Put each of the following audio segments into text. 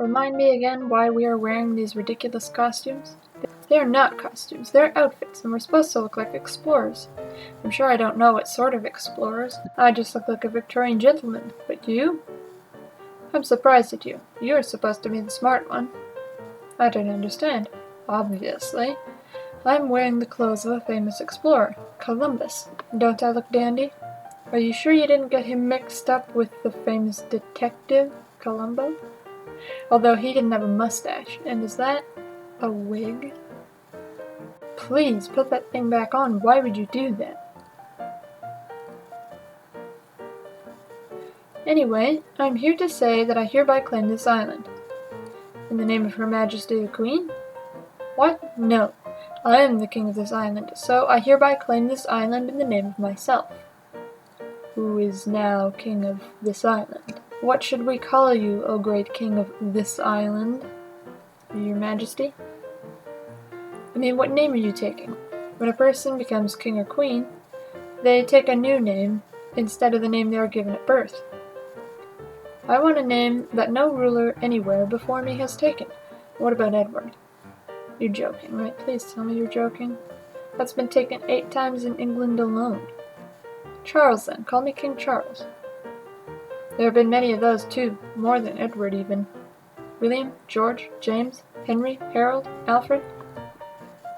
Remind me again why we are wearing these ridiculous costumes? They are not costumes, they're outfits, and we're supposed to look like explorers. I'm sure I don't know what sort of explorers. I just look like a Victorian gentleman. But you? I'm surprised at you. You're supposed to be the smart one. I don't understand. Obviously. I'm wearing the clothes of a famous explorer, Columbus. Don't I look dandy? Are you sure you didn't get him mixed up with the famous detective, Columbo? Although he didn't have a mustache. And is that a wig? Please, put that thing back on. Why would you do that? Anyway, I'm here to say that I hereby claim this island. In the name of Her Majesty the Queen? What? No. I am the king of this island, so I hereby claim this island in the name of myself, who is now king of this island. What should we call you, O great king of this island? Your Majesty? I mean, what name are you taking? When a person becomes king or queen, they take a new name instead of the name they were given at birth. I want a name that no ruler anywhere before me has taken. What about Edward? You're joking, right? Please tell me you're joking. That's been taken 8 times in England alone. Charles, then. Call me King Charles. There have been many of those, too. More than Edward, even. William, George, James, Henry, Harold, Alfred.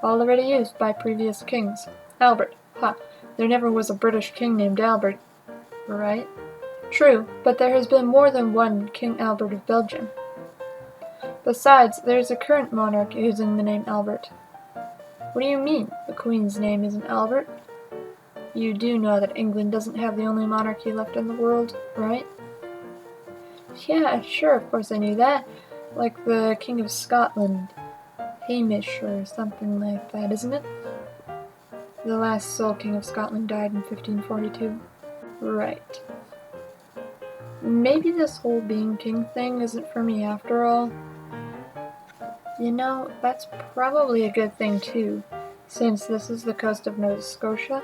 All already used by previous kings. Albert. Ha! There never was a British king named Albert. Right? True, but there has been more than one King Albert of Belgium. Besides, there is a current monarch using the name Albert. What do you mean, the Queen's name isn't Albert? You do know that England doesn't have the only monarchy left in the world, right? Yeah, sure, of course I knew that. Like the King of Scotland. Hamish or something like that, isn't it? The last sole King of Scotland died in 1542. Right. Maybe this whole being king thing isn't for me after all. You know, that's probably a good thing too, since this is the coast of Nova Scotia.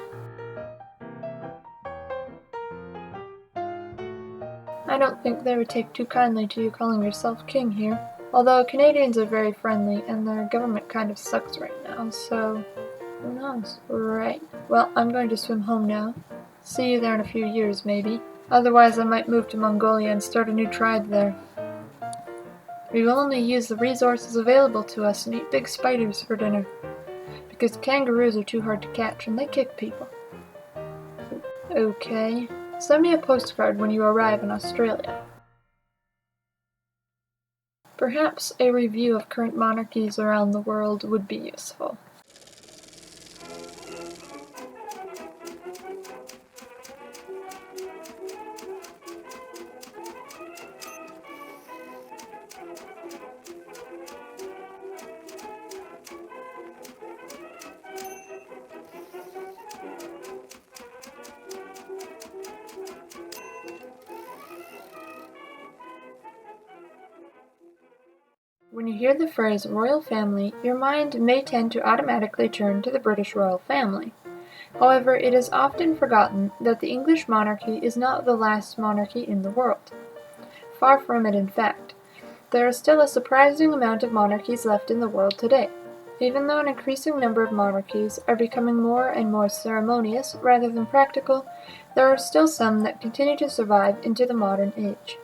I don't think they would take too kindly to you calling yourself king here, although Canadians are very friendly and their government kind of sucks right now, so who knows? Right. Well, I'm going to swim home now. See you there in a few years, maybe. Otherwise, I might move to Mongolia and start a new tribe there. We will only use the resources available to us and eat big spiders for dinner, because kangaroos are too hard to catch and they kick people. Okay. Send me a postcard when you arrive in Australia. Perhaps a review of current monarchies around the world would be useful. When you hear the phrase royal family, your mind may tend to automatically turn to the British royal family. However, it is often forgotten that the English monarchy is not the last monarchy in the world. Far from it, in fact. There are still a surprising amount of monarchies left in the world today. Even though an increasing number of monarchies are becoming more and more ceremonious rather than practical, there are still some that continue to survive into the modern age.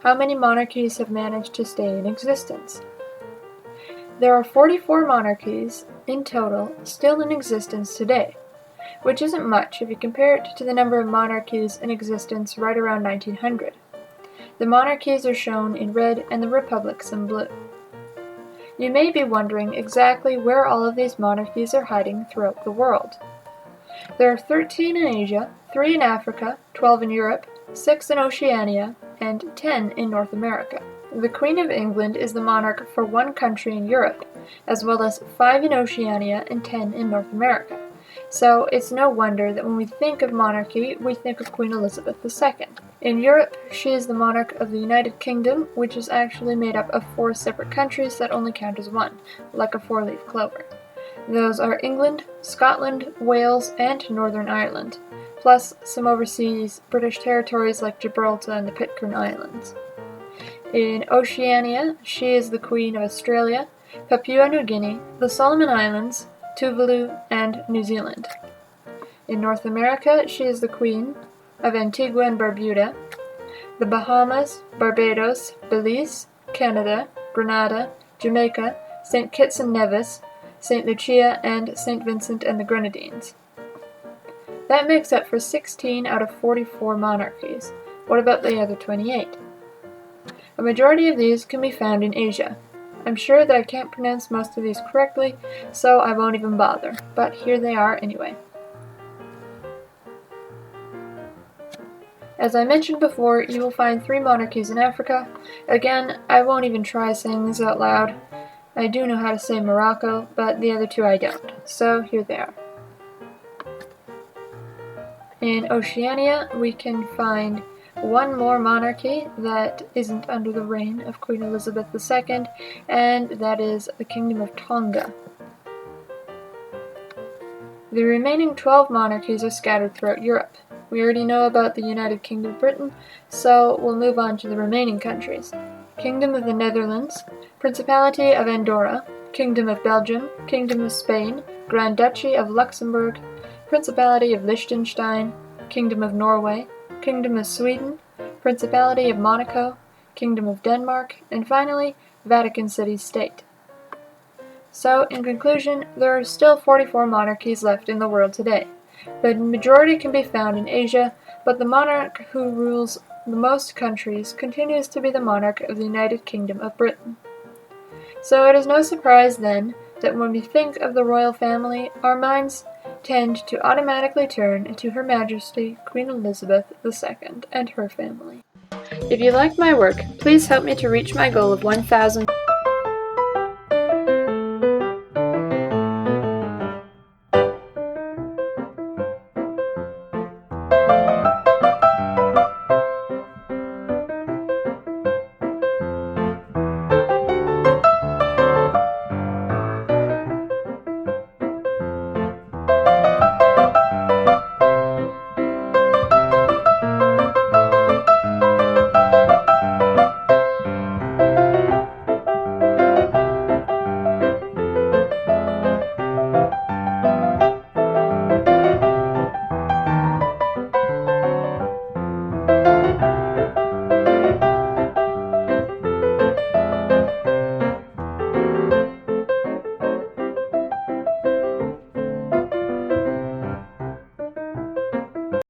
How many monarchies have managed to stay in existence? There are 44 monarchies in total still in existence today, which isn't much if you compare it to the number of monarchies in existence right around 1900. The monarchies are shown in red and the republics in blue. You may be wondering exactly where all of these monarchies are hiding throughout the world. There are 13 in Asia, 3 in Africa, 12 in Europe, 6 in Oceania, and 10 in North America. The Queen of England is the monarch for 1 country in Europe, as well as 5 in Oceania and 10 in North America. So it's no wonder that when we think of monarchy, we think of Queen Elizabeth II. In Europe, she is the monarch of the United Kingdom, which is actually made up of 4 separate countries that only count as one, like a 4-leaf clover. Those are England, Scotland, Wales, and Northern Ireland, plus some overseas British territories like Gibraltar and the Pitcairn Islands. In Oceania, she is the Queen of Australia, Papua New Guinea, the Solomon Islands, Tuvalu, and New Zealand. In North America, she is the Queen of Antigua and Barbuda, the Bahamas, Barbados, Belize, Canada, Grenada, Jamaica, St. Kitts and Nevis, St. Lucia, and St. Vincent and the Grenadines. That makes up for 16 out of 44 monarchies. What about the other 28? A majority of these can be found in Asia. I'm sure that I can't pronounce most of these correctly, so I won't even bother, but here they are anyway. As I mentioned before, you will find 3 monarchies in Africa. Again, I won't even try saying this out loud. I do know how to say Morocco, but the other 2 I don't, so here they are. In Oceania, we can find one more monarchy that isn't under the reign of Queen Elizabeth II, and that is the Kingdom of Tonga. The remaining 12 monarchies are scattered throughout Europe. We already know about the United Kingdom of Britain, so we'll move on to the remaining countries. Kingdom of the Netherlands, Principality of Andorra, Kingdom of Belgium, Kingdom of Spain, Grand Duchy of Luxembourg, Principality of Liechtenstein, Kingdom of Norway, Kingdom of Sweden, Principality of Monaco, Kingdom of Denmark, and finally, Vatican City State. So, in conclusion, there are still 44 monarchies left in the world today. The majority can be found in Asia, but the monarch who rules the most countries continues to be the monarch of the United Kingdom of Britain. So it is no surprise then that when we think of the royal family, our minds tend to automatically turn to Her Majesty Queen Elizabeth II and her family. If you like my work, please help me to reach my goal of 1,000